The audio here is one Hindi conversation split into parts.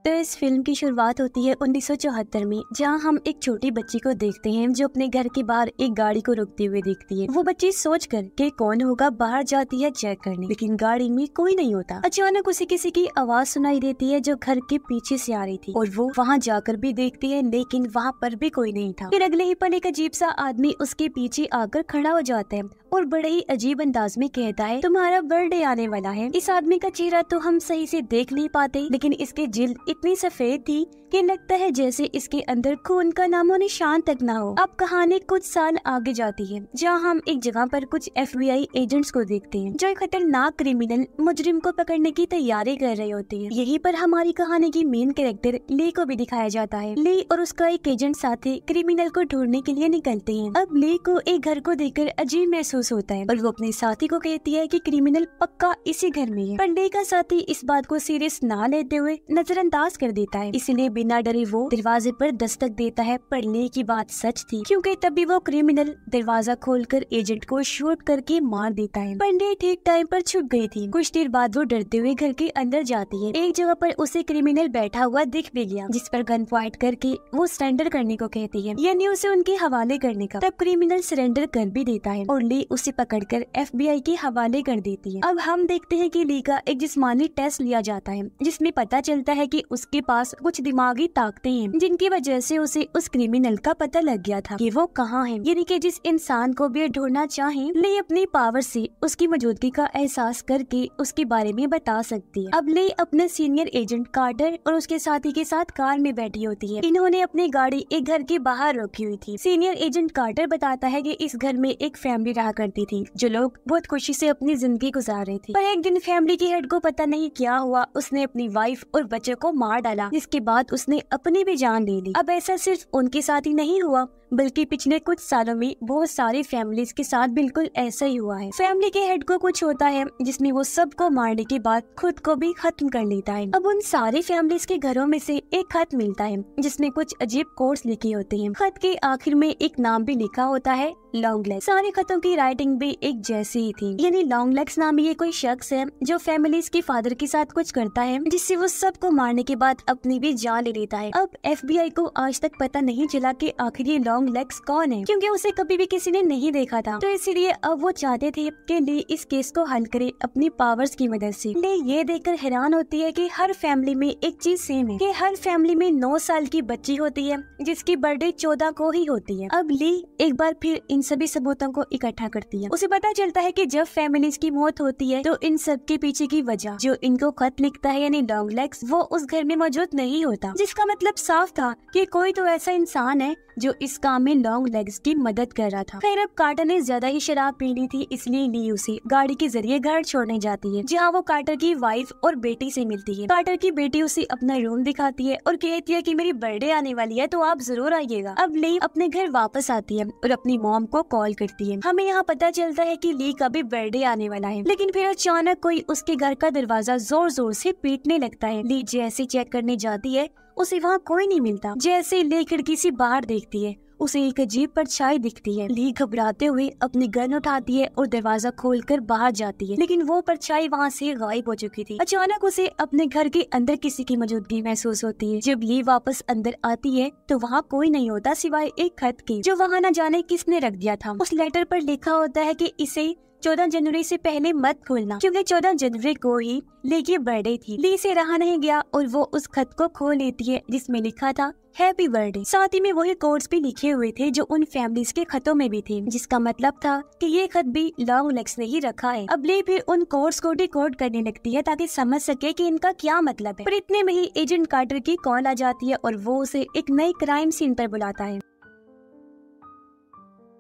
तो इस फिल्म की शुरुआत होती है 1974 में, जहां हम एक छोटी बच्ची को देखते हैं जो अपने घर के बाहर एक गाड़ी को रुकते हुए देखती है। वो बच्ची सोचकर कि कौन होगा बाहर जाती है चेक करने, लेकिन गाड़ी में कोई नहीं होता। अचानक उसे किसी की आवाज सुनाई देती है जो घर के पीछे से आ रही थी, और वो वहां जाकर भी देखती है, लेकिन वहां पर भी कोई नहीं था। फिर अगले ही पल एक अजीब सा आदमी उसके पीछे आकर खड़ा हो जाता है और बड़े ही अजीब अंदाज में कहता है, तुम्हारा बर्थडे आने वाला है। इस आदमी का चेहरा तो हम सही से देख नहीं पाते, लेकिन इसकी जिल्द इतनी सफेद थी कि लगता है जैसे इसके अंदर खून का नामो निशान तक ना हो। अब कहानी कुछ साल आगे जाती है, जहां हम एक जगह पर कुछ FBI एजेंट्स को देखते हैं जो एक खतरनाक क्रिमिनल मुजरिम को पकड़ने की तैयारी कर रहे होते हैं। यहीं पर हमारी कहानी की मेन कैरेक्टर ली को भी दिखाया जाता है। ली और उसका एक एजेंट साथी क्रिमिनल को ढूंढने के लिए निकलते हैं। अब ली को एक घर को देखकर अजीब महसूस होता है और वो अपने साथी को कहती है कि क्रिमिनल पक्का इसी घर में है, पर ली का साथी इस बात को सीरियस ना लेते हुए नजरअंदाज कर देता है। इसलिए बिना डरे वो दरवाजे पर दस्तक देता है, पर ली की बात सच थी, क्योंकि तभी वो क्रिमिनल दरवाजा खोलकर एजेंट को शूट करके मार देता है। पर ली ठीक टाइम पर छुप गई थी। कुछ देर बाद वो डरते हुए घर के अंदर जाती है। एक जगह पर उसे क्रिमिनल बैठा हुआ दिख भी गया, जिस पर गन पॉइंट करके वो सरेंडर करने को कहती है, यानी उसे उनके हवाले करने का। तब क्रिमिनल सरेंडर कर भी देता है और ली उसे पकड़कर FBI के हवाले कर देती है। अब हम देखते हैं कि ली का एक जिस्मानी टेस्ट लिया जाता है, जिसमें पता चलता है कि उसके पास कुछ दिमागी ताकतें हैं, जिनकी वजह से उसे उस क्रिमिनल का पता लग गया था कि वो कहाँ है, यानी कि जिस इंसान को भी ढूंढना चाहे, ली अपनी पावर से उसकी मौजूदगी का एहसास करके उसके बारे में बता सकती है। अब ली अपने सीनियर एजेंट कार्टर और उसके साथी के साथ कार में बैठी होती है। इन्होंने अपनी गाड़ी एक घर के बाहर रोकी हुई थी। सीनियर एजेंट कार्टर बताता है कि इस घर में एक फैमिली रहा करती थी, जो लोग बहुत खुशी से अपनी जिंदगी गुजार रहे थे। पर एक दिन फैमिली के हेड को पता नहीं क्या हुआ, उसने अपनी वाइफ और बच्चे को मार डाला, जिसके बाद उसने अपनी भी जान ले ली। अब ऐसा सिर्फ उनके साथ ही नहीं हुआ, बल्कि पिछले कुछ सालों में बहुत सारी फैमिलीज के साथ बिल्कुल ऐसा ही हुआ है। फैमिली के हेड को कुछ होता है जिसमें वो सबको मारने के बाद खुद को भी खत्म कर लेता है। अब उन सारी फैमिलीज के घरों में से एक खत मिलता है, जिसमें कुछ अजीब कोड्स लिखे होते हैं। खत के आखिर में एक नाम भी लिखा होता है, लॉन्ग लेग्स। सारे खतों की राइटिंग भी एक जैसी ही थी, यानी लॉन्ग लेग्स नामी ये कोई शख्स है जो फैमिलीज के फादर के साथ कुछ करता है, जिससे वो सबको मारने के बाद अपनी भी जान ले लेता है। अब FBI को आज तक पता नहीं चला कि आखिर ये लॉन्ग लेग्स कौन है, क्योंकि उसे कभी भी किसी ने नहीं देखा था। तो इसीलिए अब वो चाहते थे कि ली इस केस को हल करे अपनी पावर्स की मदद से। ली ये देखकर हैरान होती है कि हर फैमिली में एक चीज सेम है, कि हर फैमिली में 9 साल की बच्ची होती है जिसकी बर्थडे 14 को ही होती है। अब ली एक बार फिर इन सभी सबूतों को इकट्ठा करती है। उसे पता चलता है कि जब फैमिलीज की मौत होती है तो इन सब के पीछे की वजह जो इनको खत लिखता है, यानी लॉन्ग लेग्स, वो उस घर में मौजूद नहीं होता, जिसका मतलब साफ था कि कोई तो ऐसा इंसान है जो इस काम में लॉन्ग लेग्स की मदद कर रहा था। खैर अब कार्टर ने ज्यादा ही शराब पी ली थी, इसलिए ली उसे गाड़ी के जरिए घर छोड़ने जाती है, जहाँ वो कार्टर की वाइफ और बेटी से मिलती है। कार्टर की बेटी उसे अपना रूम दिखाती है और कहती है कि मेरी बर्थडे आने वाली है, तो आप जरूर आइएगा। अब ली अपने घर वापस आती है और अपनी मॉम को कॉल करती है। हमें यहाँ पता चलता है कि ली का भी बर्थडे आने वाला है, लेकिन फिर अचानक कोई उसके घर का दरवाजा जोर जोर से पीटने लगता है। ली जैसे चेक करने जाती है, उसे वहाँ कोई नहीं मिलता। जैसे ली खिड़की से बाहर देखती है, उसे एक अजीब परछाई दिखती है। ली घबराते हुए अपनी गन उठाती है और दरवाजा खोलकर बाहर जाती है, लेकिन वो परछाई वहाँ से गायब हो चुकी थी। अचानक उसे अपने घर के अंदर किसी की मौजूदगी महसूस होती है। जब ली वापस अंदर आती है तो वहाँ कोई नहीं होता सिवाय एक खत के, जो वहाँ न जाने किसने रख दिया था। उस लेटर पर लिखा होता है कि इसे 14 जनवरी से पहले मत खोलना, क्योंकि 14 जनवरी को ही ली की बर्थडे थी। ली से रहा नहीं गया और वो उस खत को खोल लेती है, जिसमें लिखा था हैप्पी बर्थडे। साथ ही में वही कोड्स भी लिखे हुए थे जो उन फैमिलीज के खतों में भी थे, जिसका मतलब था कि ये खत भी लॉन्ग लेग्स ने ही रखा है। अब ली फिर उन कोड्स को डिकोड करने लगती है ताकि समझ सके कि इनका क्या मतलब है। पर इतने में ही एजेंट कार्टर की कॉल आ जाती है और वो उसे एक नई क्राइम सीन पर बुलाता है।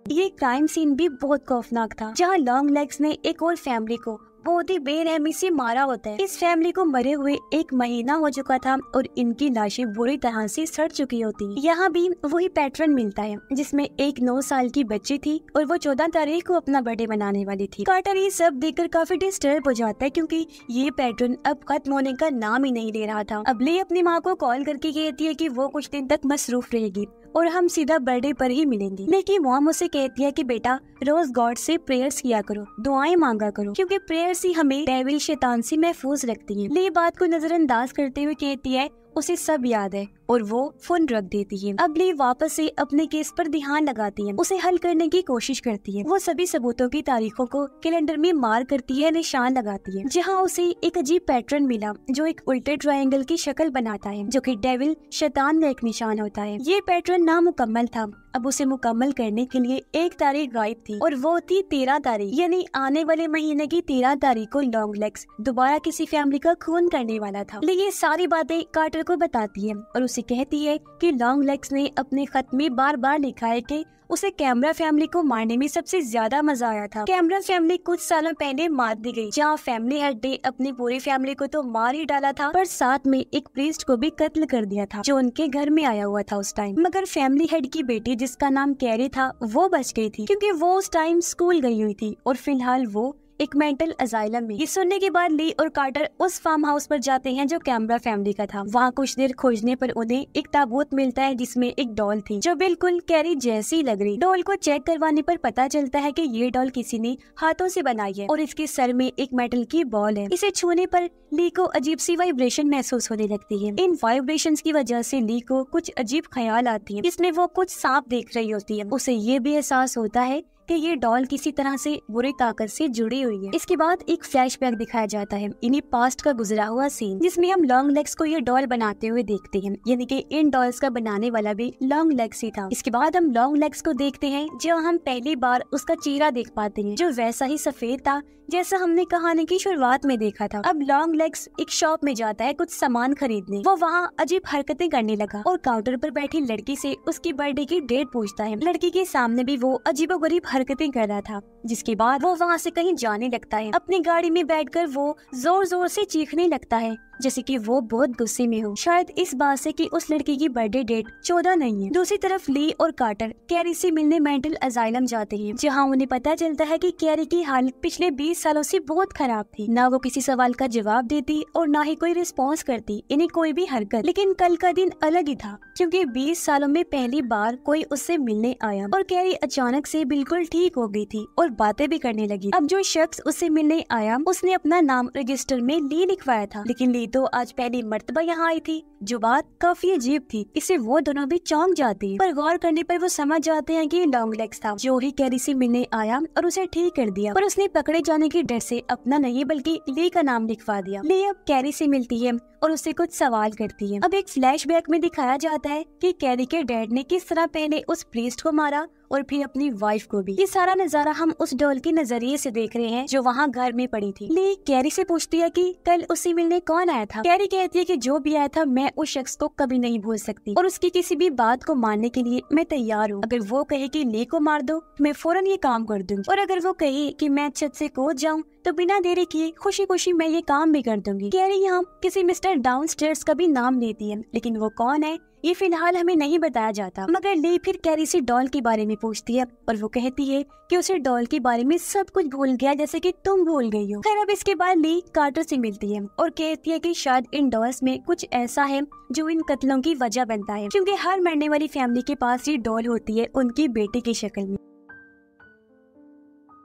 ये क्राइम सीन भी बहुत खौफनाक था, जहाँ लॉन्ग लेग्स ने एक और फैमिली को बहुत ही बेरहमी से मारा होता है। इस फैमिली को मरे हुए 1 महीना हो चुका था और इनकी लाशें बुरी तरह से सड़ चुकी होती। यहाँ भी वही पैटर्न मिलता है, जिसमें एक 9 साल की बच्ची थी और वो 14 तारीख को अपना बर्थडे मनाने वाली थी। कार्टर ये सब देखकर काफी डिस्टर्ब हो जाता है, क्योंकि ये पैटर्न अब खत्म होने का नाम ही नहीं ले रहा था। अब ली अपनी माँ को कॉल करके कहती है कि वो कुछ दिन तक मसरूफ रहेगी और हम सीधा बर्थडे पर ही मिलेंगे, लेकिन मॉम उसे कहती है कि बेटा रोज गॉड से प्रेयर्स किया करो, दुआएं मांगा करो, क्योंकि प्रेयर्स ही हमें डेविल शैतान से महफूज रखती हैं। ली बात को नजरअंदाज करते हुए कहती है उसे सब याद है और वो फोन रख देती है। अब ली वापस से अपने केस पर ध्यान लगाती है, उसे हल करने की कोशिश करती है। वो सभी सबूतों की तारीखों को कैलेंडर में मार्क करती है, निशान लगाती है, जहाँ उसे एक अजीब पैटर्न मिला जो एक उल्टे ट्रायंगल की शक्ल बनाता है, जो कि डेविल शैतान का एक निशान होता है। ये पैटर्न नामुकम्मल था। अब उसे मुकम्मल करने के लिए एक तारीख गायब थी और वो थी 13 तारीख, यानी आने वाले महीने की 13 तारीख को लॉन्ग लेग्स दोबारा किसी फैमिली का खून करने वाला था। लेकिन ये सारी बातें कार्टर को बताती है और उसे कहती है कि लॉन्ग लेग्स ने अपने खत में बार बार लिखा है कि उसे कैमरा फैमिली को मारने में सबसे ज्यादा मजा आया था। कैमरा फैमिली कुछ सालों पहले मार दी गई, जहाँ फैमिली हेड ने अपनी पूरी फैमिली को तो मार ही डाला था, पर साथ में एक प्रीस्ट को भी कत्ल कर दिया था जो उनके घर में आया हुआ था उस टाइम। मगर फैमिली हेड की बेटी, जिसका नाम कैरी था, वो बच गई थी क्योंकि वो उस टाइम स्कूल गई हुई थी और फिलहाल वो एक मेंटल अजाइलम में। ये सुनने के बाद ली और कार्टर उस फार्म हाउस पर जाते हैं जो कैमरा फैमिली का था। वहाँ कुछ देर खोजने पर उन्हें एक ताबूत मिलता है जिसमें एक डॉल थी जो बिल्कुल कैरी जैसी लग रही। डॉल को चेक करवाने पर पता चलता है कि ये डॉल किसी ने हाथों से बनाई है और इसके सर में एक मेटल की बॉल है। इसे छूने पर ली को अजीब सी वाइब्रेशन महसूस होने लगती है। इन वाइब्रेशंस की वजह से ली को कुछ अजीब ख्याल आती है, जिसमें वो कुछ सांप देख रही होती है। उसे ये भी एहसास होता है कि ये डॉल किसी तरह से बुरी ताकत से जुड़ी हुई है। इसके बाद एक फ्लैशबैक दिखाया जाता है, इन्हीं पास्ट का गुजरा हुआ सीन, जिसमें हम लॉन्ग लेग्स को ये डॉल बनाते हुए देखते हैं, यानी कि इन डॉल्स का बनाने वाला भी लॉन्ग लेग्स ही था। इसके बाद हम लॉन्ग लेग्स को देखते हैं, जो हम पहली बार उसका चेहरा देख पाते हैं, जो वैसा ही सफेद था जैसा हमने कहानी की शुरुआत में देखा था। अब लॉन्ग लेग्स एक शॉप में जाता है कुछ सामान खरीदने। वो वहाँ अजीब हरकतें करने लगा और काउंटर पर बैठी लड़की से उसकी बर्थडे की डेट पूछता है। लड़की के सामने भी वो अजीबोगरीब हरकतें कर रहा था, जिसके बाद वो वहाँ से कहीं जाने लगता है। अपनी गाड़ी में बैठकर वो जोर जोर से चीखने लगता है, जैसे कि वो बहुत गुस्से में हो, शायद इस बात से कि उस लड़की की बर्थडे डेट 14 नहीं है। दूसरी तरफ ली और कार्टर कैरी से मिलने मेंटल अजाइलम जाते हैं, जहाँ उन्हें पता चलता है कि कैरी की हालत पिछले 20 सालों से बहुत खराब थी। ना वो किसी सवाल का जवाब देती और ना ही कोई रिस्पॉन्स करती, इन्हें कोई भी हरकत। लेकिन कल का दिन अलग ही था, क्योंकि 20 सालों में पहली बार कोई उससे मिलने आया और कैरी अचानक से बिल्कुल ठीक हो गई थी और बातें भी करने लगी। अब जो शख्स उससे मिलने आया उसने अपना नाम रजिस्टर में ली लिखवाया था, लेकिन ली तो आज पहली मर्तबा यहाँ आई थी, जो बात काफी अजीब थी। इसे वो दोनों भी चौंक जाते हैं, पर गौर करने पर वो समझ जाते हैं कि ये लॉन्ग लेग्स था, जो ही कैरी से मिलने आया और उसे ठीक कर दिया। पर उसने पकड़े जाने की डर से अपना नहीं बल्कि ली का नाम लिखवा दिया। ली अब कैरी से मिलती है और उससे कुछ सवाल करती है। अब एक फ्लैशबैक में दिखाया जाता है कि कैरी के डैड ने किस तरह पहले उस प्रीस्ट को मारा और फिर अपनी वाइफ को भी। ये सारा नजारा हम उस डॉल के नजरिए से देख रहे हैं जो वहाँ घर में पड़ी थी। ली कैरी से पूछती है कि कल उससे मिलने कौन आया था। कैरी कहती है कि जो भी आया था मैं उस शख्स को कभी नहीं भूल सकती और उसकी किसी भी बात को मानने के लिए मैं तैयार हूँ। अगर वो कहे कि ली को मार दो, मैं फौरन ये काम कर दूंगी, और अगर वो कहे कि मैं छत से कूद जाऊँ तो बिना देरी किए खुशी खुशी मैं ये काम भी कर दूंगी। कैरी यहाँ किसी मिस्टर डाउनस्टेयर्स का भी नाम लेती है, लेकिन वो कौन है ये फिलहाल हमें नहीं बताया जाता। मगर ली फिर कैरी से डॉल के बारे में पूछती है और वो कहती है कि उसे डॉल के बारे में सब कुछ भूल गया, जैसे कि तुम भूल गई हो। खैर अब इसके बाद ली कार्टर से मिलती है और कहती है कि शायद इन डॉल्स में कुछ ऐसा है जो इन कत्लों की वजह बनता है, क्योंकि हर मरने वाली फैमिली के पास ये डॉल होती है उनकी बेटी की शक्ल में।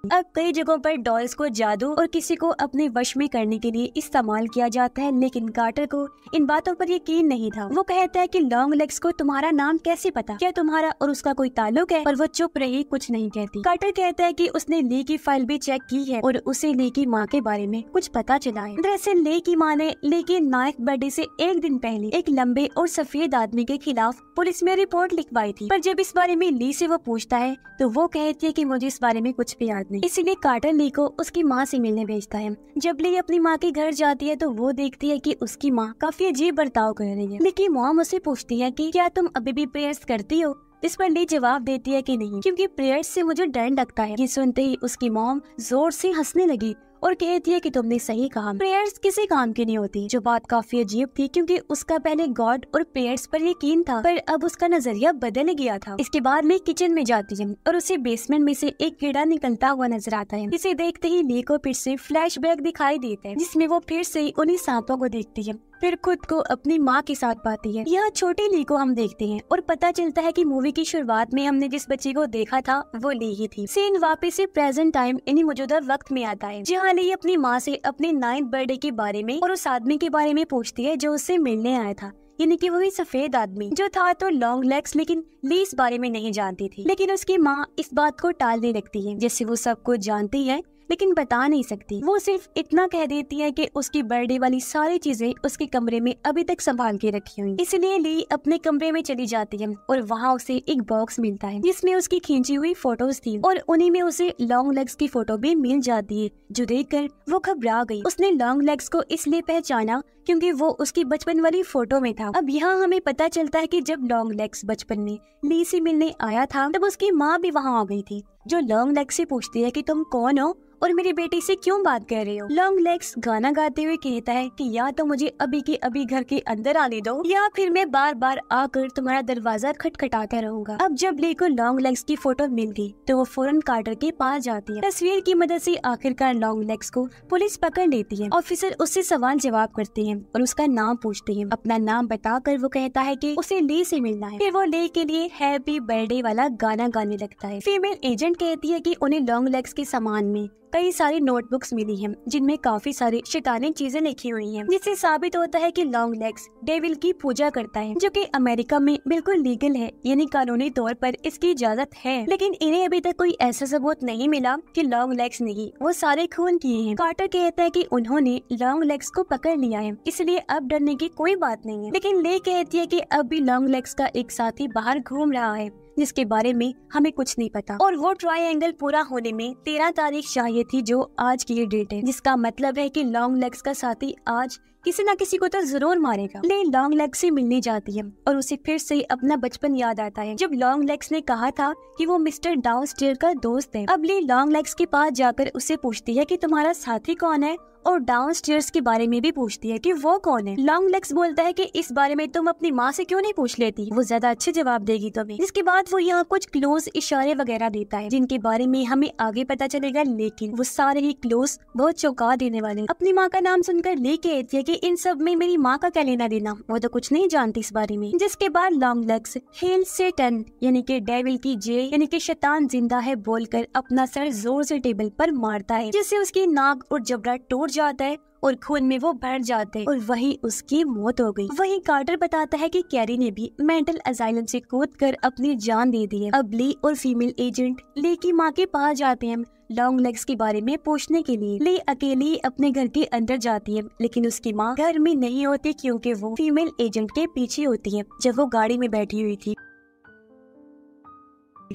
अब कई जगहों पर डॉल्स को जादू और किसी को अपने वश में करने के लिए इस्तेमाल किया जाता है, लेकिन कार्टर को इन बातों पर यकीन नहीं था। वो कहता है कि लॉन्ग लेग्स को तुम्हारा नाम कैसे पता, क्या तुम्हारा और उसका कोई ताल्लुक है? पर वो चुप रही, कुछ नहीं कहती। कार्टर कहता है कि उसने ली की फाइल भी चेक की है और उसे ली की माँ के बारे में कुछ पता चला है। दरअसल ली की माँ ने ली के नाइफ बर्थडे से एक दिन पहले एक लंबे और सफेद आदमी के खिलाफ पुलिस में रिपोर्ट लिखवाई थी, पर जब इस बारे में ली से वो पूछता है तो वो कहती है कि मुझे इस बारे में कुछ भी याद नहीं। इसीलिए कार्टर ली को उसकी माँ से मिलने भेजता है। जब ली अपनी माँ के घर जाती है तो वो देखती है कि उसकी माँ काफी अजीब बर्ताव कर रही है। लेकिन मॉम उसे पूछती है कि क्या तुम अभी भी प्रेयर्स करती हो? इस पर ली जवाब देती है कि नहीं, क्योंकि प्रेयर्स से मुझे डर लगता है। ये सुनते ही उसकी मॉम जोर से हंसने लगी और कहती है कि तुमने सही कहा, प्रेयर्स किसी काम की नहीं होती। जो बात काफी अजीब थी, क्योंकि उसका पहले गॉड और प्रेयर्स पर यकीन था, पर अब उसका नजरिया बदल गया था। इसके बाद ली किचन में जाती है और उसे बेसमेंट में से एक कीड़ा निकलता हुआ नजर आता है। इसे देखते ही ली को फिर से फ्लैशबैक दिखाई देता है, जिसमें वो फिर से उन्हीं सांपों को देखती है, फिर खुद को अपनी माँ के साथ पाती है। यहाँ छोटी ली को हम देखते हैं और पता चलता है कि मूवी की शुरुआत में हमने जिस बच्ची को देखा था वो ली ही थी। सीन वापस से प्रेजेंट टाइम यानी मौजूदा वक्त में आता है, जहाँ ली अपनी माँ से अपने 9th बर्थडे के बारे में और उस आदमी के बारे में पूछती है जो उससे मिलने आया था। यानी कि वही सफेद आदमी जो था तो लॉन्ग लेग्स, लेकिन ली इस बारे में नहीं जानती थी। लेकिन उसकी माँ इस बात को टालने लगती है, जैसे वो सब कुछ जानती है लेकिन बता नहीं सकती। वो सिर्फ इतना कह देती है कि उसकी बर्थडे वाली सारी चीजें उसके कमरे में अभी तक संभाल के रखी हुई। इसलिए ली अपने कमरे में चली जाती है और वहाँ उसे एक बॉक्स मिलता है जिसमें उसकी खींची हुई फोटोज थी और उन्हीं में उसे लॉन्ग लेग्स की फोटो भी मिल जाती है, जो देखकर वो घबरा गई। उसने लॉन्ग लेग्स को इसलिए पहचाना क्योंकि वो उसकी बचपन वाली फोटो में था। अब यहाँ हमें पता चलता है कि जब लॉन्ग लेग्स बचपन में ली से मिलने आया था तब उसकी माँ भी वहाँ आ गई थी, जो लॉन्ग लेग्स से पूछती है कि तुम कौन हो और मेरी बेटी से क्यों बात कर रहे हो। लॉन्ग लेग्स गाना गाते हुए कहता है कि या तो मुझे अभी के अभी घर के अंदर आने दो या फिर मैं बार बार आकर तुम्हारा दरवाजा खटखटाता रहूंगा। अब जब ली को लॉन्ग लेग्स की फोटो मिल गई तो वो फौरन कार्टर के पास जाती है। तस्वीर की मदद से आखिरकार लॉन्ग लेग्स को पुलिस पकड़ लेती है। ऑफिसर उससे सवाल जवाब करते हैं और उसका नाम पूछते हैं। अपना नाम बताकर वो कहता है कि उसे ली से मिलना है। फिर वो ली के लिए हैप्पी बर्थडे वाला गाना गाने लगता है। फीमेल एजेंट कहती है कि उन्हें लॉन्ग लेग्स के सामान में कई सारी नोटबुक्स मिली हैं जिनमें काफी सारी शैतानी चीजें लिखी हुई हैं, जिससे साबित होता है कि लॉन्ग लेग्स डेविल की पूजा करता है, जो कि अमेरिका में बिल्कुल लीगल है, यानी कानूनी तौर पर इसकी इजाजत है। लेकिन इन्हें अभी तक कोई ऐसा सबूत नहीं मिला कि लॉन्ग लेग्स ने वो सारे खून किए हैं। कार्टर कहता है कि उन्होंने लॉन्ग लेग्स को पकड़ लिया है, इसलिए अब डरने की कोई बात नहीं है। लेकिन ले कहती है कि अब भी लॉन्ग लेग्स का एक साथी बाहर घूम रहा है जिसके बारे में हमें कुछ नहीं पता, और वो ट्रायंगल पूरा होने में 13 तारीख चाहिए थी, जो आज की ये डेट है, जिसका मतलब है कि लॉन्ग लेग्स का साथी आज किसी न किसी को तो जरूर मारेगा। ले लॉन्ग लेग्स से मिलने जाती है और उसे फिर से अपना बचपन याद आता है जब लॉन्ग लेग्स ने कहा था कि वो मिस्टर डाउनस्टेयर का दोस्त है। अब ले लॉन्ग लेग्स के पास जाकर उससे पूछती है कि तुम्हारा साथी कौन है और डाउनस्टेयर्स के बारे में भी पूछती है कि वो कौन है। लॉन्ग लेग्स बोलता है कि इस बारे में तुम अपनी माँ से क्यों नहीं पूछ लेती, वो ज्यादा अच्छे जवाब देगी तुम्हें। जिसके बाद वो यहाँ कुछ क्लोज इशारे वगैरह देता है जिनके बारे में हमें आगे पता चलेगा, लेकिन वो सारे ही क्लोज बहुत चौंका देने वाले। अपनी माँ का नाम सुनकर ले कहती है कि इन सब में मेरी माँ का क्या लेना देना, वो तो कुछ नहीं जानती इस बारे में। जिसके बाद लॉन्ग लेग्स हेल सेटन यानी कि डेविल की जय यानी कि शैतान जिंदा है बोलकर अपना सर जोर से टेबल पर मारता है, जिससे उसकी नाक और जबड़ा टूट जाता है और खून में वो भर जाते हैं और वही उसकी मौत हो गई। वहीं कार्टर बताता है कि कैरी ने भी मेंटल असाइलम से कूदकर अपनी जान दे दी है। अब ली और फीमेल एजेंट ली की माँ के पास जाते हैं लॉन्ग लेग्स के बारे में पूछने के लिए। ली अकेली अपने घर के अंदर जाती है, लेकिन उसकी माँ घर में नहीं होती क्योंकि वो फीमेल एजेंट के पीछे होती है जब वो गाड़ी में बैठी हुई थी।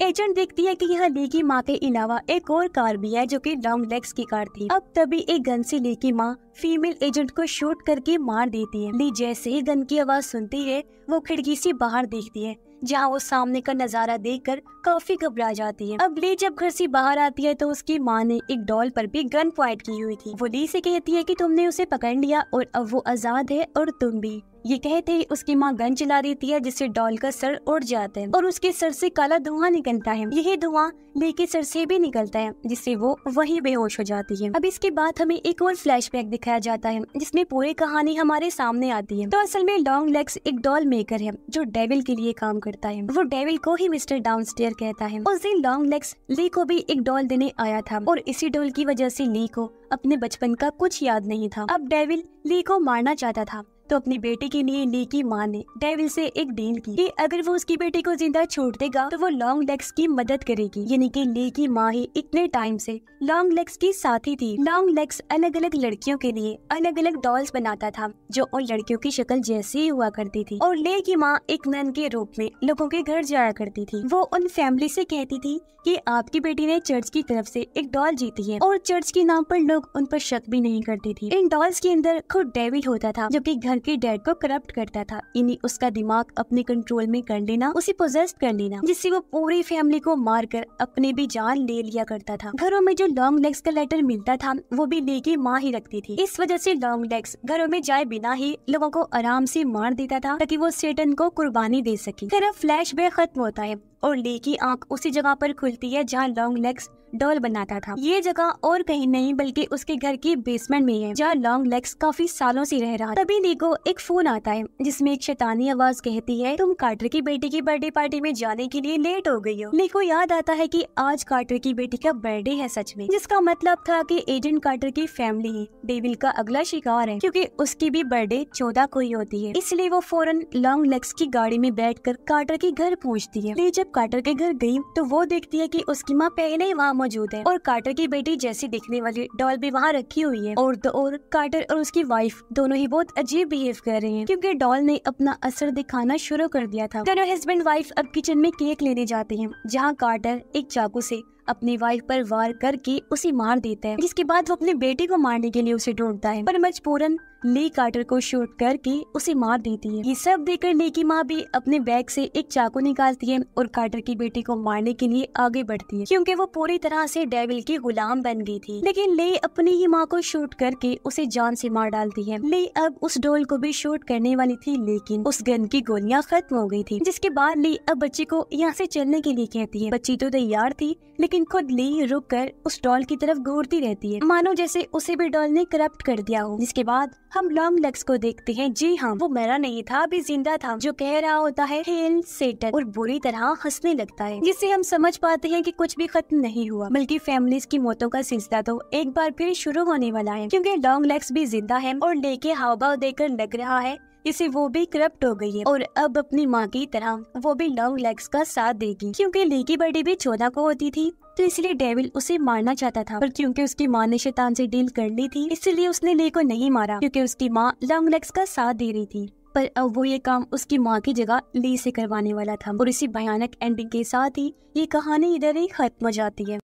एजेंट देखती है कि यहाँ ली की माँ के अलावा एक और कार भी है जो कि लॉन्ग लेग्स की कार थी। अब तभी एक गन से ली की माँ फीमेल एजेंट को शूट करके मार देती है। ली जैसे ही गन की आवाज सुनती है वो खिड़की से बाहर देखती है, जहाँ वो सामने का नजारा देखकर काफी घबरा जाती है। अब ली जब घर से बाहर आती है तो उसकी माँ ने एक डॉल पर भी गन पॉइंट की हुई थी। वो ली से कहती है कि तुमने उसे पकड़ लिया और अब वो आजाद है और तुम भी। ये कहते ही उसकी माँ गन चला देती है जिससे डॉल का सर उड़ जाता है और उसके सर से काला धुआं निकलता है। यही धुआं ली के सर से भी निकलता है जिससे वो वहीं बेहोश हो जाती है। अब इसके बाद हमें एक और फ्लैशबैक दिखाया जाता है जिसमें पूरी कहानी हमारे सामने आती है। तो असल में लॉन्ग लेग्स एक डॉल मेकर है जो डेविल के लिए काम करता है। वो डेविल को ही मिस्टर डाउनस्टेयर कहता है। उस दिन लॉन्ग लेग्स ली को भी एक डॉल देने आया था और इसी डॉल की वजह से ली को अपने बचपन का कुछ याद नहीं था। अब डेविल ली को मारना चाहता था तो अपनी बेटी के लिए ली की माँ ने डेविल से एक डील की कि अगर वो उसकी बेटी को जिंदा छोड़ देगा तो वो लॉन्ग लेग्स की मदद करेगी। यानी कि ली की माँ ही इतने टाइम से लॉन्ग लेग्स की साथी थी। लॉन्ग लेग्स अलग अलग लड़कियों के लिए अलग अलग डॉल्स बनाता था जो उन लड़कियों की शक्ल जैसी ही हुआ करती थी और ली की माँ एक नन के रूप में लोगों के घर जाया करती थी। वो उन फैमिली से कहती थी कि आपकी बेटी ने चर्च की तरफ से एक डॉल जीती है और चर्च के नाम पर लोग उन पर शक भी नहीं करती थी। इन डॉल्स के अंदर खुद डेविल होता था जो कि घर के डैड को करप्ट करता था, यानी उसका दिमाग अपने कंट्रोल में कर लेना, उसे पोजेस कर लेना, जिससे वो पूरी फैमिली को मारकर अपने भी जान ले लिया करता था। घरों में जो लॉन्ग लेग्स का लेटर मिलता था वो भी ली की माँ ही रखती थी। इस वजह से लॉन्ग लेग्स घरों में जाए बिना ही लोगों को आराम से मार देता था ताकि वो सेटन को कुर्बानी दे सके। फिर अब फ्लैशबैक खत्म होता है और ली की आंख उसी जगह पर खुलती है जहाँ लॉन्ग लेग्स डॉल बनाता था। ये जगह और कहीं नहीं बल्कि उसके घर की बेसमेंट में है जहाँ लॉन्ग लेग्स काफी सालों से रह रहा। तभी ली को एक फोन आता है जिसमें एक शैतानी आवाज कहती है, तुम कार्टर की बेटी की बर्थडे पार्टी में जाने के लिए लेट हो गई हो। ली को याद आता है कि आज कार्टर की बेटी का बर्थडे है सच में, जिसका मतलब था कि एजेंट कार्टर की फैमिली ही डेविल का अगला शिकार है, क्योंकि उसकी भी बर्थडे 14 को ही होती है। इसलिए वो फौरन लॉन्ग लेग्स की गाड़ी में बैठकर कार्टर के घर पहुंचती है। ली जब कार्टर के घर गई तो वो देखती है कि उसकी माँ पहले ही वहाँ मौजूद है और कार्टर की बेटी जैसी दिखने वाली डॉल भी वहाँ रखी हुई है। और तो और कार्टर और उसकी वाइफ दोनों ही बहुत अजीब बिहेव कर रहे हैं क्योंकि डॉल ने अपना असर दिखाना शुरू कर दिया था। दोनों हस्बैंड वाइफ अब किचन में केक लेने जाते हैं जहाँ कार्टर एक चाकू से अपनी वाइफ पर वार करके उसे मार देता है, जिसके बाद वो अपनी बेटी को मारने के लिए उसे ढूंढता है, पर मजबूरन ली कार्टर को शूट करके उसे मार देती है। ये सब देखकर ली की माँ भी अपने बैग से एक चाकू निकालती है और कार्टर की बेटी को मारने के लिए आगे बढ़ती है क्योंकि वो पूरी तरह से डेविल की गुलाम बन गई थी। लेकिन ली अपनी ही माँ को शूट करके उसे जान से मार डालती है। ली अब उस डॉल को भी शूट करने वाली थी लेकिन उस गन की गोलियां खत्म हो गई थी, जिसके बाद ली अब बच्ची को यहाँ से चलने के लिए कहती है। बच्ची तो तैयार थी लेकिन खुद ली रुक कर उस डॉल की तरफ घूरती रहती है मानो जैसे उसे भी डॉल ने करप्ट कर दिया हो। जिसके बाद हम लॉन्ग लेग्स को देखते हैं। जी हाँ, वो मरा नहीं था, अभी जिंदा था, जो कह रहा होता है हेल सेटन और बुरी तरह हंसने लगता है, जिससे हम समझ पाते हैं कि कुछ भी खत्म नहीं हुआ बल्कि फैमिलीज की मौतों का सिलसिला तो एक बार फिर शुरू होने वाला है क्योंकि लॉन्ग लेग्स भी जिंदा है और लेके हाव भाव देकर लग रहा है इसे वो भी करप्ट हो गई है और अब अपनी माँ की तरह वो भी लॉन्ग लेग्स का साथ देगी क्योंकि ली की बर्थडे भी 14 को होती थी तो इसलिए डेविल उसे मारना चाहता था, पर क्योंकि उसकी माँ ने शैतान से डील कर ली थी इसलिए उसने ली को नहीं मारा क्योंकि उसकी माँ लॉन्ग लेग्स का साथ दे रही थी। पर अब वो ये काम उसकी माँ की जगह ली से करवाने वाला था और इसी भयानक एंडिंग के साथ ही ये कहानी इधर ही खत्म हो जाती है।